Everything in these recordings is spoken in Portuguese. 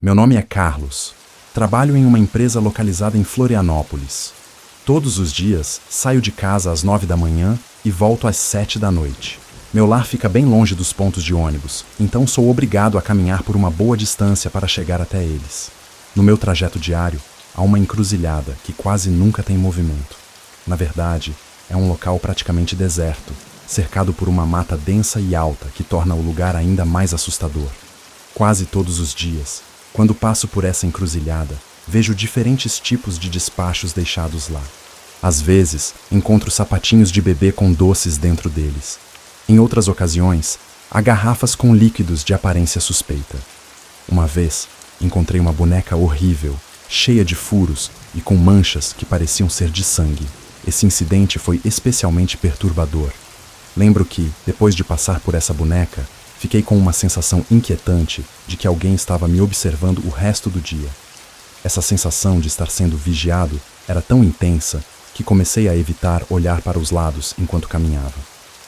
Meu nome é Carlos. Trabalho em uma empresa localizada em Florianópolis. Todos os dias, saio de casa às 9 da manhã e volto às 7 da noite. Meu lar fica bem longe dos pontos de ônibus, então sou obrigado a caminhar por uma boa distância para chegar até eles. No meu trajeto diário, há uma encruzilhada que quase nunca tem movimento. Na verdade, é um local praticamente deserto, cercado por uma mata densa e alta que torna o lugar ainda mais assustador. Quase todos os dias, quando passo por essa encruzilhada, vejo diferentes tipos de despachos deixados lá. Às vezes, encontro sapatinhos de bebê com doces dentro deles. Em outras ocasiões, há garrafas com líquidos de aparência suspeita. Uma vez, encontrei uma boneca horrível, cheia de furos e com manchas que pareciam ser de sangue. Esse incidente foi especialmente perturbador. Lembro que, depois de passar por essa boneca, fiquei com uma sensação inquietante de que alguém estava me observando o resto do dia. Essa sensação de estar sendo vigiado era tão intensa que comecei a evitar olhar para os lados enquanto caminhava.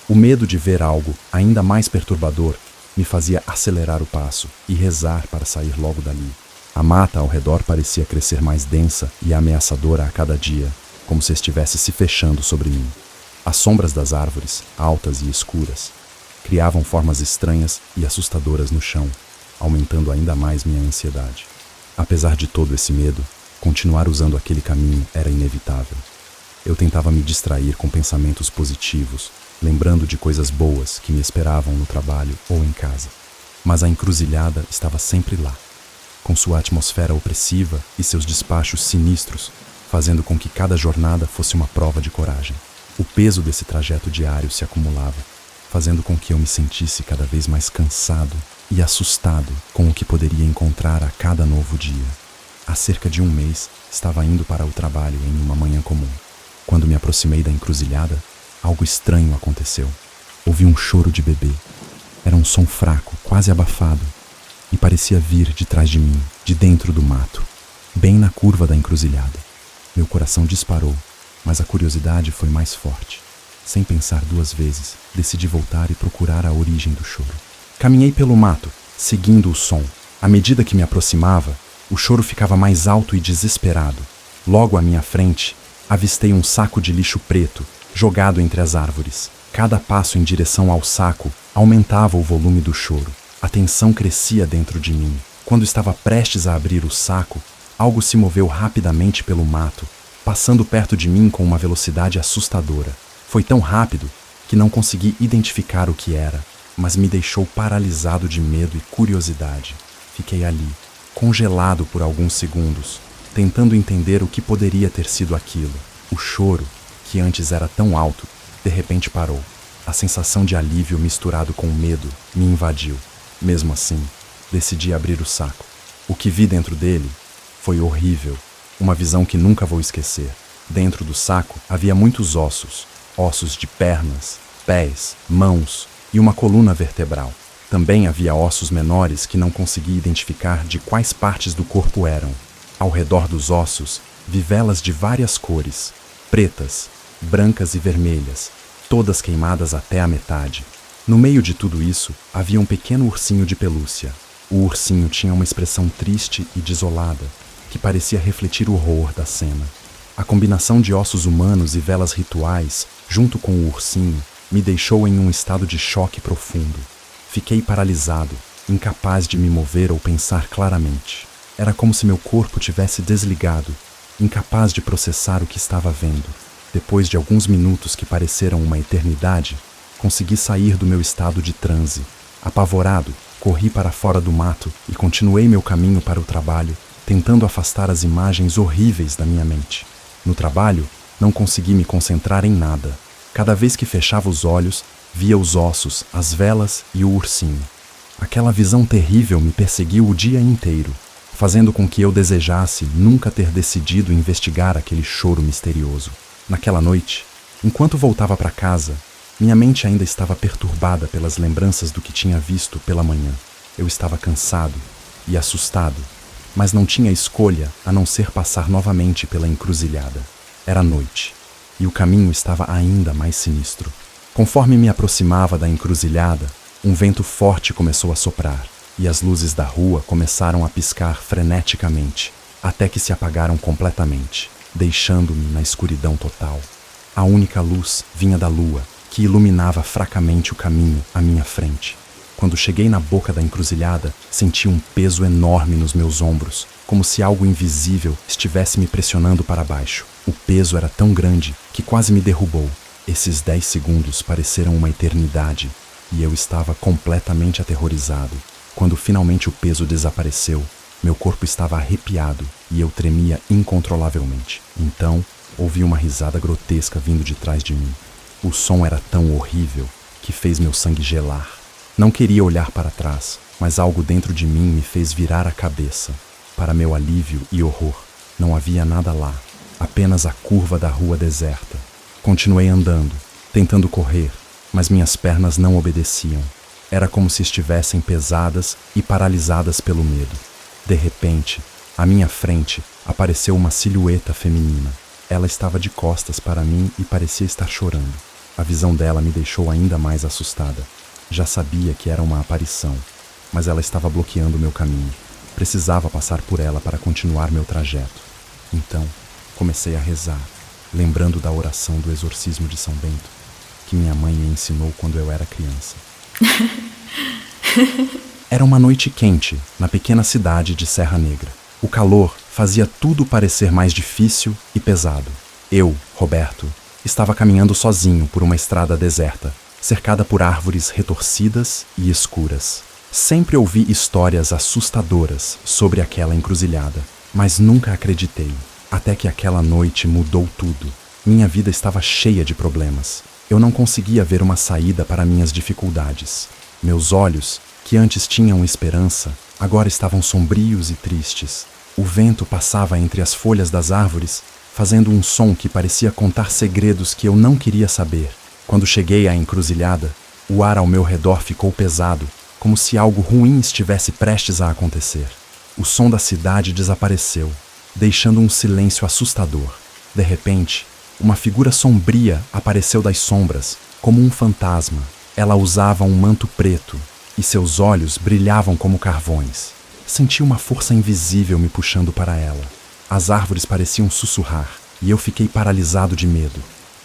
O medo de ver algo ainda mais perturbador me fazia acelerar o passo e rezar para sair logo dali. A mata ao redor parecia crescer mais densa e ameaçadora a cada dia, como se estivesse se fechando sobre mim. As sombras das árvores, altas e escuras, criavam formas estranhas e assustadoras no chão, aumentando ainda mais minha ansiedade. Apesar de todo esse medo, continuar usando aquele caminho era inevitável. Eu tentava me distrair com pensamentos positivos, lembrando de coisas boas que me esperavam no trabalho ou em casa. Mas a encruzilhada estava sempre lá, com sua atmosfera opressiva e seus despachos sinistros, fazendo com que cada jornada fosse uma prova de coragem. O peso desse trajeto diário se acumulava, fazendo com que eu me sentisse cada vez mais cansado e assustado com o que poderia encontrar a cada novo dia. Há cerca de um mês, estava indo para o trabalho em uma manhã comum. Quando me aproximei da encruzilhada, algo estranho aconteceu. Ouvi um choro de bebê. Era um som fraco, quase abafado, e parecia vir de trás de mim, de dentro do mato, bem na curva da encruzilhada. Meu coração disparou, mas a curiosidade foi mais forte. Sem pensar duas vezes, decidi voltar e procurar a origem do choro. Caminhei pelo mato, seguindo o som. À medida que me aproximava, o choro ficava mais alto e desesperado. Logo à minha frente, avistei um saco de lixo preto, jogado entre as árvores. Cada passo em direção ao saco aumentava o volume do choro. A tensão crescia dentro de mim. Quando estava prestes a abrir o saco, algo se moveu rapidamente pelo mato, passando perto de mim com uma velocidade assustadora. Foi tão rápido que não consegui identificar o que era, mas me deixou paralisado de medo e curiosidade. Fiquei ali, congelado por alguns segundos, tentando entender o que poderia ter sido aquilo. O choro, que antes era tão alto, de repente parou. A sensação de alívio misturado com medo me invadiu. Mesmo assim, decidi abrir o saco. O que vi dentro dele foi horrível, uma visão que nunca vou esquecer. Dentro do saco havia muitos ossos, ossos de pernas, pés, mãos e uma coluna vertebral. Também havia ossos menores que não consegui identificar de quais partes do corpo eram. Ao redor dos ossos, vi velas de várias cores, pretas, brancas e vermelhas, todas queimadas até a metade. No meio de tudo isso, havia um pequeno ursinho de pelúcia. O ursinho tinha uma expressão triste e desolada, que parecia refletir o horror da cena. A combinação de ossos humanos e velas rituais, junto com o ursinho, me deixou em um estado de choque profundo. Fiquei paralisado, incapaz de me mover ou pensar claramente. Era como se meu corpo tivesse desligado, incapaz de processar o que estava vendo. Depois de alguns minutos que pareceram uma eternidade, consegui sair do meu estado de transe. Apavorado, corri para fora do mato e continuei meu caminho para o trabalho, tentando afastar as imagens horríveis da minha mente. No trabalho, não consegui me concentrar em nada. Cada vez que fechava os olhos, via os ossos, as velas e o ursinho. Aquela visão terrível me perseguiu o dia inteiro, fazendo com que eu desejasse nunca ter decidido investigar aquele choro misterioso. Naquela noite, enquanto voltava para casa, minha mente ainda estava perturbada pelas lembranças do que tinha visto pela manhã. Eu estava cansado e assustado, mas não tinha escolha a não ser passar novamente pela encruzilhada. Era noite, e o caminho estava ainda mais sinistro. Conforme me aproximava da encruzilhada, Um vento forte começou a soprar, e as luzes da rua começaram a piscar freneticamente, até que se apagaram completamente, deixando-me na escuridão total. A única luz vinha da lua, que iluminava fracamente o caminho à minha frente. Quando cheguei na boca da encruzilhada, senti um peso enorme nos meus ombros, como se algo invisível estivesse me pressionando para baixo. O peso era tão grande que quase me derrubou. Esses 10 segundos pareceram uma eternidade, e eu estava completamente aterrorizado. Quando finalmente o peso desapareceu, meu corpo estava arrepiado e eu tremia incontrolavelmente. Então, ouvi uma risada grotesca vindo de trás de mim. O som era tão horrível que fez meu sangue gelar. Não queria olhar para trás, mas algo dentro de mim me fez virar a cabeça. Para meu alívio e horror, não havia nada lá, apenas a curva da rua deserta. Continuei andando, tentando correr, mas minhas pernas não obedeciam. Era como se estivessem pesadas e paralisadas pelo medo. De repente, à minha frente, apareceu uma silhueta feminina. Ela estava de costas para mim e parecia estar chorando. A visão dela me deixou ainda mais assustada. Já sabia que era uma aparição, mas ela estava bloqueando meu caminho. Precisava passar por ela para continuar meu trajeto. Então, comecei a rezar, lembrando da oração do exorcismo de São Bento, que minha mãe me ensinou quando eu era criança. Era uma noite quente, na pequena cidade de Serra Negra. O calor fazia tudo parecer mais difícil e pesado. Eu, Roberto, estava caminhando sozinho por uma estrada deserta, cercada por árvores retorcidas e escuras. Sempre ouvi histórias assustadoras sobre aquela encruzilhada, mas nunca acreditei. Até que aquela noite mudou tudo. Minha vida estava cheia de problemas. Eu não conseguia ver uma saída para minhas dificuldades. Meus olhos, que antes tinham esperança, agora estavam sombrios e tristes. O vento passava entre as folhas das árvores, fazendo um som que parecia contar segredos que eu não queria saber. Quando cheguei à encruzilhada, o ar ao meu redor ficou pesado, como se algo ruim estivesse prestes a acontecer. O som da cidade desapareceu, deixando um silêncio assustador. De repente, uma figura sombria apareceu das sombras, como um fantasma. Ela usava um manto preto, e seus olhos brilhavam como carvões. Senti uma força invisível me puxando para ela. As árvores pareciam sussurrar, e eu fiquei paralisado de medo.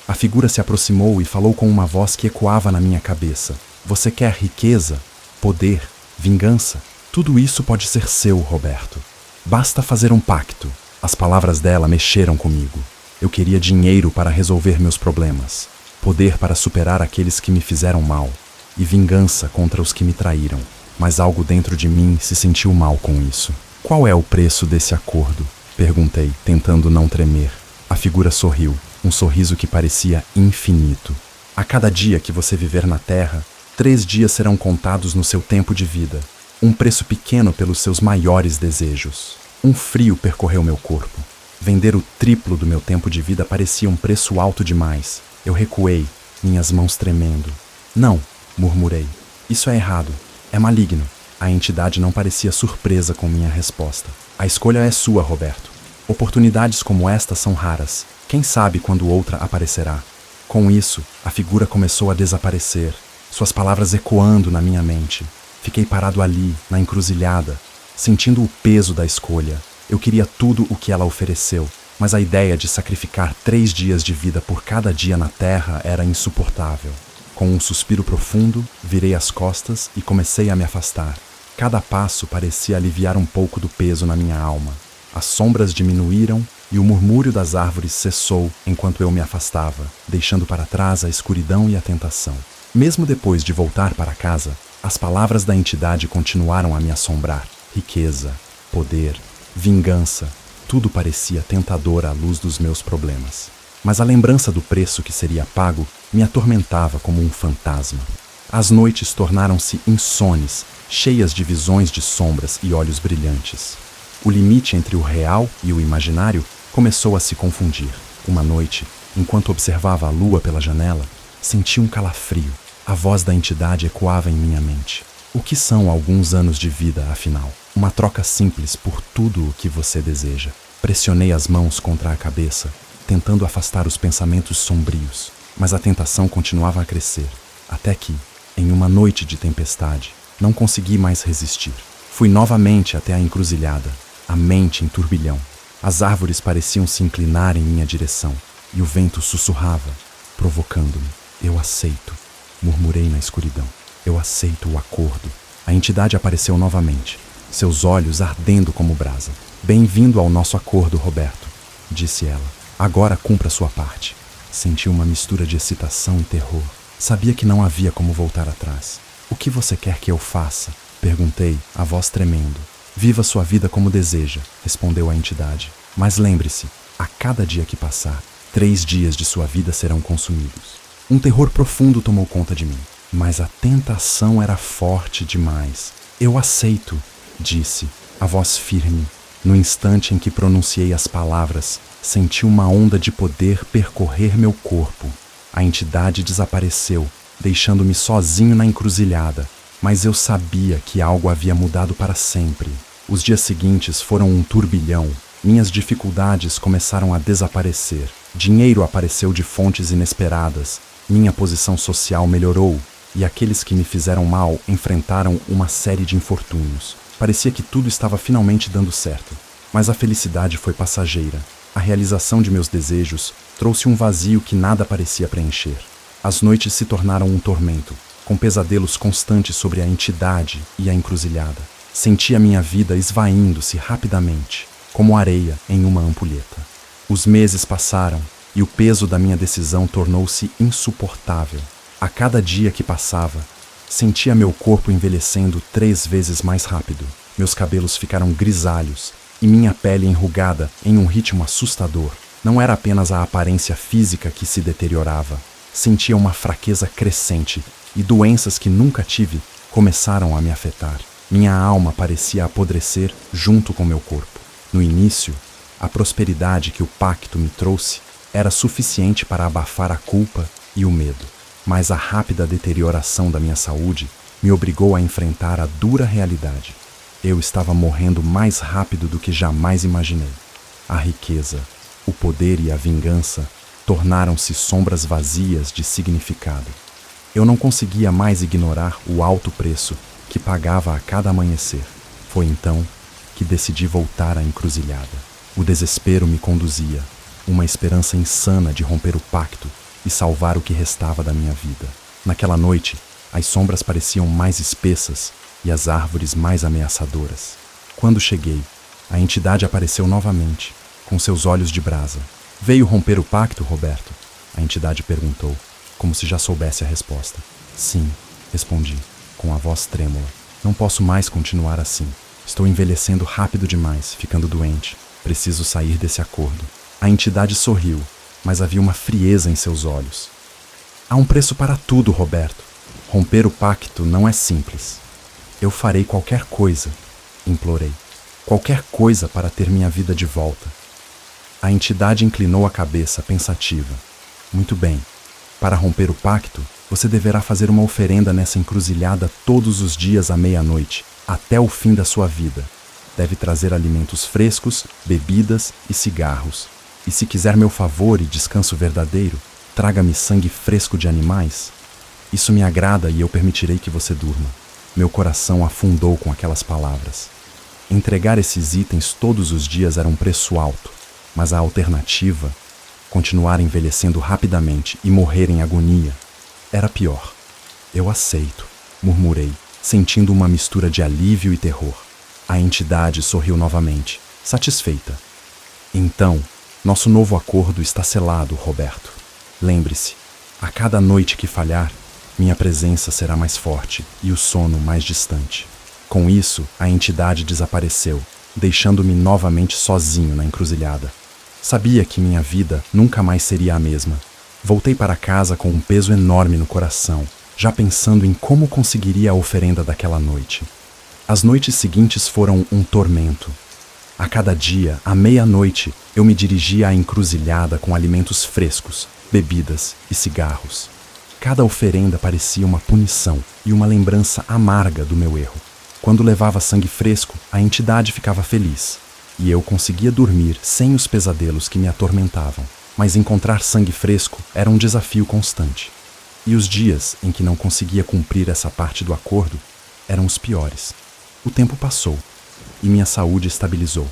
A figura se aproximou e falou com uma voz que ecoava na minha cabeça. Você quer riqueza, poder, vingança? Tudo isso pode ser seu, Roberto. Basta fazer um pacto. As palavras dela mexeram comigo. Eu queria dinheiro para resolver meus problemas, poder para superar aqueles que me fizeram mal, e vingança contra os que me traíram. Mas algo dentro de mim se sentiu mal com isso. Qual é o preço desse acordo? Perguntei, tentando não tremer. A figura sorriu, um sorriso que parecia infinito. A cada dia que você viver na Terra, 3 dias serão contados no seu tempo de vida. Um preço pequeno pelos seus maiores desejos. Um frio percorreu meu corpo. Vender o triplo do meu tempo de vida parecia um preço alto demais. Eu recuei, minhas mãos tremendo. Não, murmurei. Isso é errado. É maligno. A entidade não parecia surpresa com minha resposta. A escolha é sua, Roberto. Oportunidades como esta são raras. Quem sabe quando outra aparecerá? Com isso, a figura começou a desaparecer, suas palavras ecoando na minha mente. Fiquei parado ali, na encruzilhada, sentindo o peso da escolha. Eu queria tudo o que ela ofereceu, mas a ideia de sacrificar 3 dias de vida por cada dia na Terra era insuportável. Com um suspiro profundo, virei as costas e comecei a me afastar. Cada passo parecia aliviar um pouco do peso na minha alma. As sombras diminuíram e o murmúrio das árvores cessou enquanto eu me afastava, deixando para trás a escuridão e a tentação. Mesmo depois de voltar para casa, as palavras da entidade continuaram a me assombrar. Riqueza, poder, vingança, tudo parecia tentador à luz dos meus problemas. Mas a lembrança do preço que seria pago me atormentava como um fantasma. As noites tornaram-se insones, cheias de visões de sombras e olhos brilhantes. O limite entre o real e o imaginário começou a se confundir. Uma noite, enquanto observava a lua pela janela, senti um calafrio. A voz da entidade ecoava em minha mente. O que são alguns anos de vida, afinal? Uma troca simples por tudo o que você deseja. Pressionei as mãos contra a cabeça, tentando afastar os pensamentos sombrios, mas a tentação continuava a crescer, até que, Em uma noite de tempestade, não consegui mais resistir. Fui novamente até a encruzilhada, a mente em turbilhão. As árvores pareciam se inclinar em minha direção, e o vento sussurrava, provocando-me. Eu aceito, murmurei na escuridão. Eu aceito o acordo. A entidade apareceu novamente, seus olhos ardendo como brasa. Bem-vindo ao nosso acordo, Roberto, disse ela. Agora cumpra sua parte. Senti uma mistura de excitação e terror. Sabia que não havia como voltar atrás. O que você quer que eu faça? Perguntei, a voz tremendo. Viva sua vida como deseja, respondeu a entidade. Mas lembre-se, a cada dia que passar, 3 dias de sua vida serão consumidos. Um terror profundo tomou conta de mim, mas a tentação era forte demais. Eu aceito, disse, a voz firme. No instante em que pronunciei as palavras, senti uma onda de poder percorrer meu corpo. A entidade desapareceu, deixando-me sozinho na encruzilhada, mas eu sabia que algo havia mudado para sempre. Os dias seguintes foram um turbilhão. Minhas dificuldades começaram a desaparecer. Dinheiro apareceu de fontes inesperadas. Minha posição social melhorou e aqueles que me fizeram mal enfrentaram uma série de infortúnios. Parecia que tudo estava finalmente dando certo. Mas a felicidade foi passageira. A realização de meus desejos trouxe um vazio que nada parecia preencher. As noites se tornaram um tormento, com pesadelos constantes sobre a entidade e a encruzilhada. Senti a minha vida esvaindo-se rapidamente, como areia em uma ampulheta. Os meses passaram e o peso da minha decisão tornou-se insuportável. A cada dia que passava, sentia meu corpo envelhecendo 3 vezes mais rápido. Meus cabelos ficaram grisalhos e minha pele enrugada em um ritmo assustador. Não era apenas a aparência física que se deteriorava. Sentia uma fraqueza crescente e doenças que nunca tive começaram a me afetar. Minha alma parecia apodrecer junto com meu corpo. No início, a prosperidade que o pacto me trouxe era suficiente para abafar a culpa e o medo. Mas a rápida deterioração da minha saúde me obrigou a enfrentar a dura realidade. Eu estava morrendo mais rápido do que jamais imaginei. A riqueza, o poder e a vingança tornaram-se sombras vazias de significado. Eu não conseguia mais ignorar o alto preço que pagava a cada amanhecer. Foi então que decidi voltar à encruzilhada. O desespero me conduzia, uma esperança insana de romper o pacto e salvar o que restava da minha vida. Naquela noite, as sombras pareciam mais espessas e as árvores mais ameaçadoras. Quando cheguei, a entidade apareceu novamente, com seus olhos de brasa. Veio romper o pacto, Roberto? A entidade perguntou, como se já soubesse a resposta. Sim, respondi, com a voz trêmula. Não posso mais continuar assim. Estou envelhecendo rápido demais, ficando doente. Preciso sair desse acordo. A entidade sorriu, mas havia uma frieza em seus olhos. Há um preço para tudo, Roberto. Romper o pacto não é simples. Eu farei qualquer coisa, implorei. Qualquer coisa para ter minha vida de volta. A entidade inclinou a cabeça, pensativa. Muito bem. Para romper o pacto, você deverá fazer uma oferenda nessa encruzilhada todos os dias à meia-noite, até o fim da sua vida. Deve trazer alimentos frescos, bebidas e cigarros. E se quiser meu favor e descanso verdadeiro, traga-me sangue fresco de animais. Isso me agrada e eu permitirei que você durma. Meu coração afundou com aquelas palavras. Entregar esses itens todos os dias era um preço alto, mas a alternativa, continuar envelhecendo rapidamente e morrer em agonia, era pior. Eu aceito, murmurei, sentindo uma mistura de alívio e terror. A entidade sorriu novamente, satisfeita. Então, nosso novo acordo está selado, Roberto. Lembre-se, a cada noite que falhar, minha presença será mais forte e o sono mais distante. Com isso, a entidade desapareceu, deixando-me novamente sozinho na encruzilhada. Sabia que minha vida nunca mais seria a mesma. Voltei para casa com um peso enorme no coração, já pensando em como conseguiria a oferenda daquela noite. As noites seguintes foram um tormento. A cada dia, à meia-noite, eu me dirigia à encruzilhada com alimentos frescos, bebidas e cigarros. Cada oferenda parecia uma punição e uma lembrança amarga do meu erro. Quando levava sangue fresco, a entidade ficava feliz, e eu conseguia dormir sem os pesadelos que me atormentavam. Mas encontrar sangue fresco era um desafio constante. E os dias em que não conseguia cumprir essa parte do acordo eram os piores. O tempo passou e minha saúde estabilizou.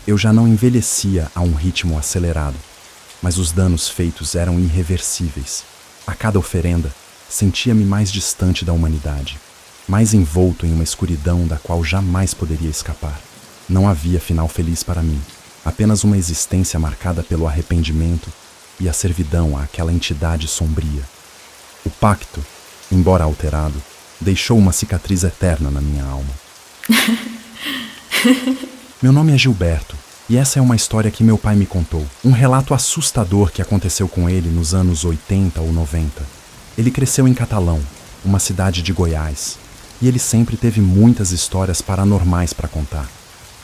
Eu já não envelhecia a um ritmo acelerado, mas os danos feitos eram irreversíveis. A cada oferenda, sentia-me mais distante da humanidade, mais envolto em uma escuridão da qual jamais poderia escapar. Não havia final feliz para mim, apenas uma existência marcada pelo arrependimento e a servidão àquela entidade sombria. O pacto, embora alterado, deixou uma cicatriz eterna na minha alma. Meu nome é Gilberto, e essa é uma história que meu pai me contou. Um relato assustador que aconteceu com ele nos anos 80 ou 90. Ele cresceu em Catalão, uma cidade de Goiás, e ele sempre teve muitas histórias paranormais para contar.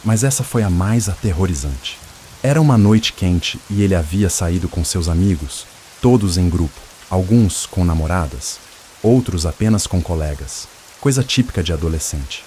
Mas essa foi a mais aterrorizante. Era uma noite quente e ele havia saído com seus amigos, todos em grupo, alguns com namoradas, outros apenas com colegas, coisa típica de adolescente.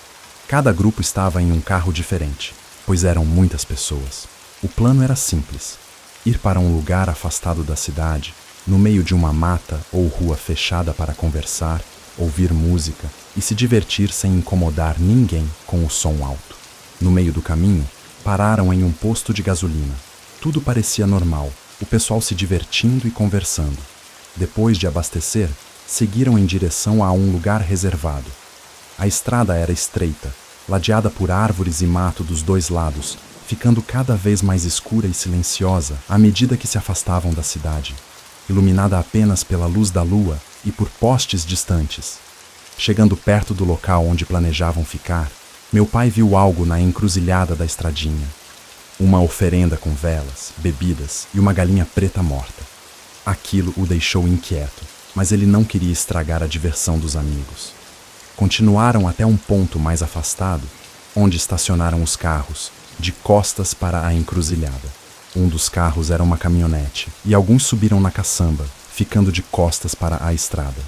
Cada grupo estava em um carro diferente, pois eram muitas pessoas. O plano era simples: ir para um lugar afastado da cidade, no meio de uma mata ou rua fechada para conversar, ouvir música e se divertir sem incomodar ninguém com o som alto. No meio do caminho, pararam em um posto de gasolina. Tudo parecia normal, o pessoal se divertindo e conversando. Depois de abastecer, seguiram em direção a um lugar reservado. A estrada era estreita, ladeada por árvores e mato dos dois lados, ficando cada vez mais escura e silenciosa à medida que se afastavam da cidade, iluminada apenas pela luz da lua e por postes distantes. Chegando perto do local onde planejavam ficar, meu pai viu algo na encruzilhada da estradinha. Uma oferenda com velas, bebidas e uma galinha preta morta. Aquilo o deixou inquieto, mas ele não queria estragar a diversão dos amigos. Continuaram até um ponto mais afastado, onde estacionaram os carros, de costas para a encruzilhada. Um dos carros era uma caminhonete, e alguns subiram na caçamba, ficando de costas para a estrada.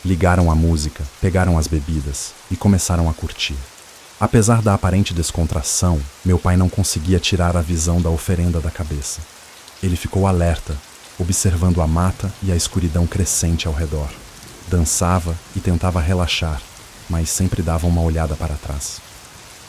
Ligaram a música, pegaram as bebidas e começaram a curtir. Apesar da aparente descontração, meu pai não conseguia tirar a visão da oferenda da cabeça. Ele ficou alerta, observando a mata e a escuridão crescente ao redor. Dançava e tentava relaxar, mas sempre dava uma olhada para trás.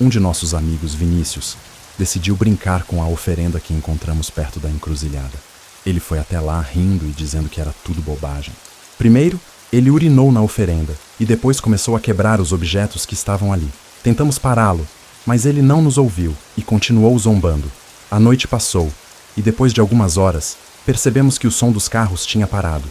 Um de nossos amigos, Vinícius, decidiu brincar com a oferenda que encontramos perto da encruzilhada. Ele foi até lá rindo e dizendo que era tudo bobagem. Primeiro, ele urinou na oferenda e depois começou a quebrar os objetos que estavam ali. Tentamos pará-lo, mas ele não nos ouviu e continuou zombando. A noite passou e depois de algumas horas, percebemos que o som dos carros tinha parado.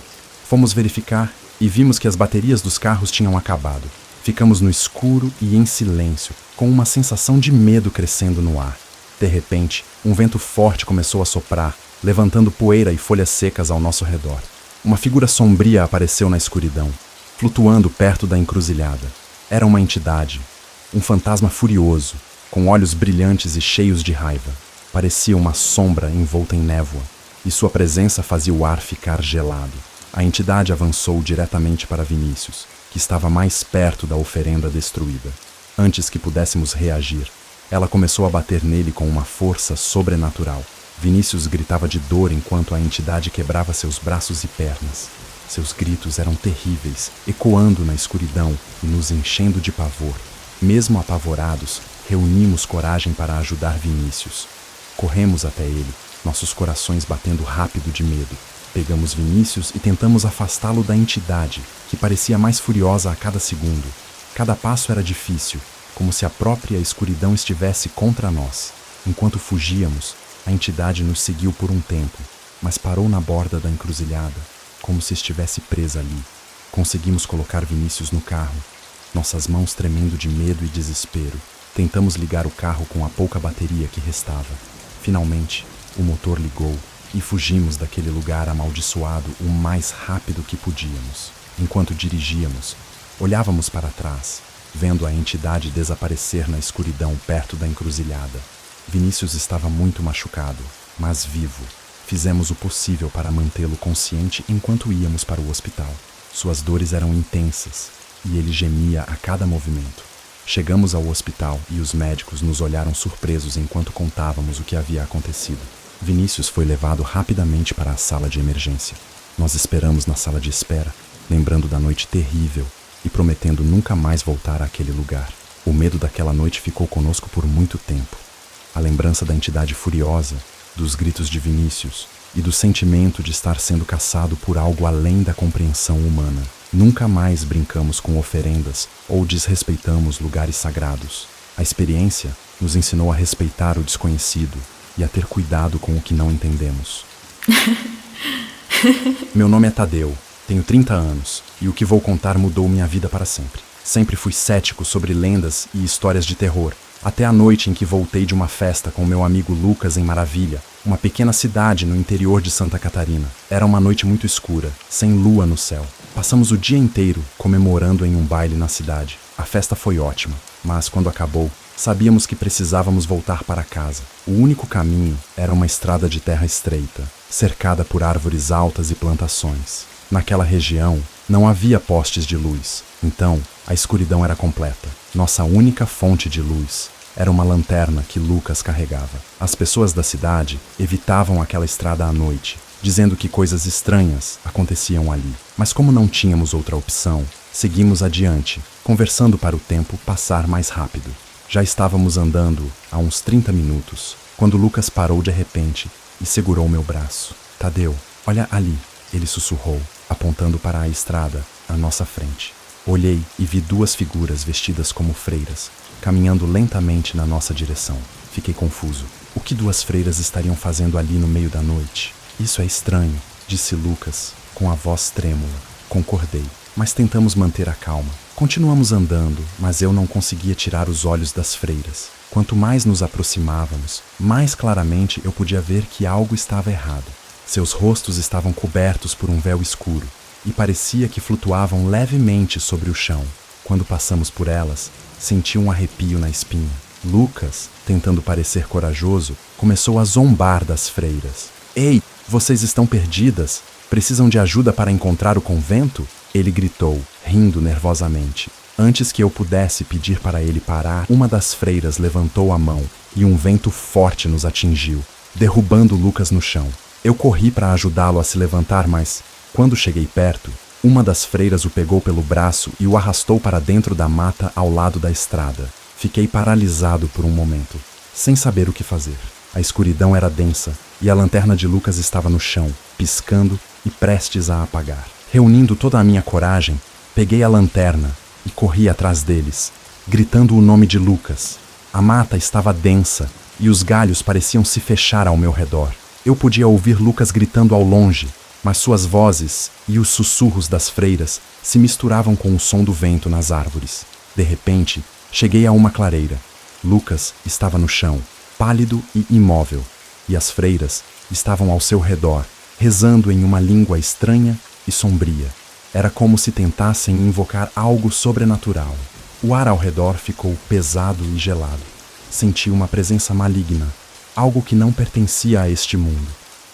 Fomos verificar e vimos que as baterias dos carros tinham acabado. Ficamos no escuro e em silêncio, com uma sensação de medo crescendo no ar. De repente, um vento forte começou a soprar, levantando poeira e folhas secas ao nosso redor. Uma figura sombria apareceu na escuridão, flutuando perto da encruzilhada. Era uma entidade, um fantasma furioso, com olhos brilhantes e cheios de raiva. Parecia uma sombra envolta em névoa, e sua presença fazia o ar ficar gelado. A entidade avançou diretamente para Vinícius, que estava mais perto da oferenda destruída. Antes que pudéssemos reagir, ela começou a bater nele com uma força sobrenatural. Vinícius gritava de dor enquanto a entidade quebrava seus braços e pernas. Seus gritos eram terríveis, ecoando na escuridão e nos enchendo de pavor. Mesmo apavorados, reunimos coragem para ajudar Vinícius. Corremos até ele, nossos corações batendo rápido de medo. Pegamos Vinícius e tentamos afastá-lo da entidade, que parecia mais furiosa a cada segundo. Cada passo era difícil, como se a própria escuridão estivesse contra nós. Enquanto fugíamos, a entidade nos seguiu por um tempo, mas parou na borda da encruzilhada, como se estivesse presa ali. Conseguimos colocar Vinícius no carro, nossas mãos tremendo de medo e desespero. Tentamos ligar o carro com a pouca bateria que restava. Finalmente, o motor ligou e fugimos daquele lugar amaldiçoado o mais rápido que podíamos. Enquanto dirigíamos, olhávamos para trás, vendo a entidade desaparecer na escuridão perto da encruzilhada. Vinícius estava muito machucado, mas vivo. Fizemos o possível para mantê-lo consciente enquanto íamos para o hospital. Suas dores eram intensas e ele gemia a cada movimento. Chegamos ao hospital e os médicos nos olharam surpresos enquanto contávamos o que havia acontecido. Vinícius foi levado rapidamente para a sala de emergência. Nós esperamos na sala de espera, lembrando da noite terrível e prometendo nunca mais voltar àquele lugar. O medo daquela noite ficou conosco por muito tempo. A lembrança da entidade furiosa, dos gritos de Vinícius e do sentimento de estar sendo caçado por algo além da compreensão humana. Nunca mais brincamos com oferendas ou desrespeitamos lugares sagrados. A experiência nos ensinou a respeitar o desconhecido e a ter cuidado com o que não entendemos. Meu nome é Tadeu, tenho 30 anos e o que vou contar mudou minha vida para sempre. Sempre fui cético sobre lendas e histórias de terror, até a noite em que voltei de uma festa com meu amigo Lucas em Maravilha, uma pequena cidade no interior de Santa Catarina. Era uma noite muito escura, sem lua no céu. Passamos o dia inteiro comemorando em um baile na cidade. A festa foi ótima, mas quando acabou, sabíamos que precisávamos voltar para casa. O único caminho era uma estrada de terra estreita, cercada por árvores altas e plantações. Naquela região, não havia postes de luz, então a escuridão era completa. Nossa única fonte de luz era uma lanterna que Lucas carregava. As pessoas da cidade evitavam aquela estrada à noite, dizendo que coisas estranhas aconteciam ali. Mas como não tínhamos outra opção, seguimos adiante, conversando para o tempo passar mais rápido. Já estávamos andando há uns 30 minutos, quando Lucas parou de repente e segurou meu braço. Tadeu, olha ali, ele sussurrou, apontando para a estrada à nossa frente. Olhei e vi duas figuras vestidas como freiras, caminhando lentamente na nossa direção. Fiquei confuso. O que duas freiras estariam fazendo ali no meio da noite? Isso é estranho, disse Lucas, com a voz trêmula. Concordei, mas tentamos manter a calma. Continuamos andando, mas eu não conseguia tirar os olhos das freiras. Quanto mais nos aproximávamos, mais claramente eu podia ver que algo estava errado. Seus rostos estavam cobertos por um véu escuro e parecia que flutuavam levemente sobre o chão. Quando passamos por elas, senti um arrepio na espinha. Lucas, tentando parecer corajoso, começou a zombar das freiras. Ei, vocês estão perdidas? Precisam de ajuda para encontrar o convento? Ele gritou, rindo nervosamente. Antes que eu pudesse pedir para ele parar, uma das freiras levantou a mão e um vento forte nos atingiu, derrubando Lucas no chão. Eu corri para ajudá-lo a se levantar, mas, quando cheguei perto, uma das freiras o pegou pelo braço e o arrastou para dentro da mata ao lado da estrada. Fiquei paralisado por um momento, sem saber o que fazer. A escuridão era densa e a lanterna de Lucas estava no chão, piscando e prestes a apagar. Reunindo toda a minha coragem, peguei a lanterna e corri atrás deles, gritando o nome de Lucas. A mata estava densa e os galhos pareciam se fechar ao meu redor. Eu podia ouvir Lucas gritando ao longe, mas suas vozes e os sussurros das freiras se misturavam com o som do vento nas árvores. De repente, cheguei a uma clareira. Lucas estava no chão, pálido e imóvel, e as freiras estavam ao seu redor, rezando em uma língua estranha e sombria. Era como se tentassem invocar algo sobrenatural. O ar ao redor ficou pesado e gelado. Senti uma presença maligna, algo que não pertencia a este mundo.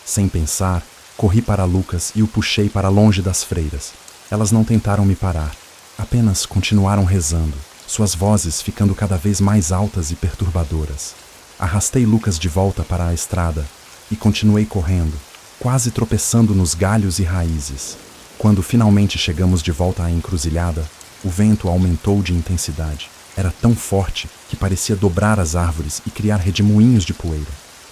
Sem pensar, corri para Lucas e o puxei para longe das freiras. Elas não tentaram me parar, apenas continuaram rezando, suas vozes ficando cada vez mais altas e perturbadoras. Arrastei Lucas de volta para a estrada e continuei correndo, quase tropeçando nos galhos e raízes. Quando finalmente chegamos de volta à encruzilhada, o vento aumentou de intensidade. Era tão forte que parecia dobrar as árvores e criar redemoinhos de poeira.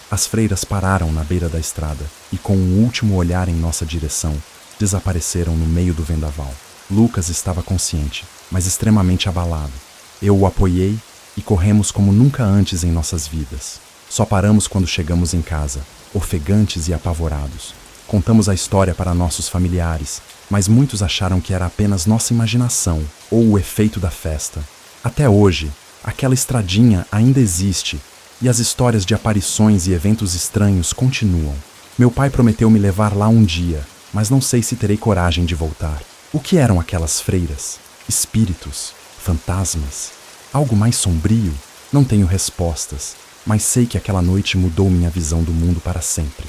As freiras pararam na beira da estrada e, com um último olhar em nossa direção, desapareceram no meio do vendaval. Lucas estava consciente, mas extremamente abalado. Eu o apoiei e corremos como nunca antes em nossas vidas. Só paramos quando chegamos em casa, ofegantes e apavorados. Contamos a história para nossos familiares, mas muitos acharam que era apenas nossa imaginação ou o efeito da festa. Até hoje, aquela estradinha ainda existe e as histórias de aparições e eventos estranhos continuam. Meu pai prometeu me levar lá um dia, mas não sei se terei coragem de voltar. O que eram aquelas freiras? Espíritos? Fantasmas? Algo mais sombrio? Não tenho respostas, mas sei que aquela noite mudou minha visão do mundo para sempre.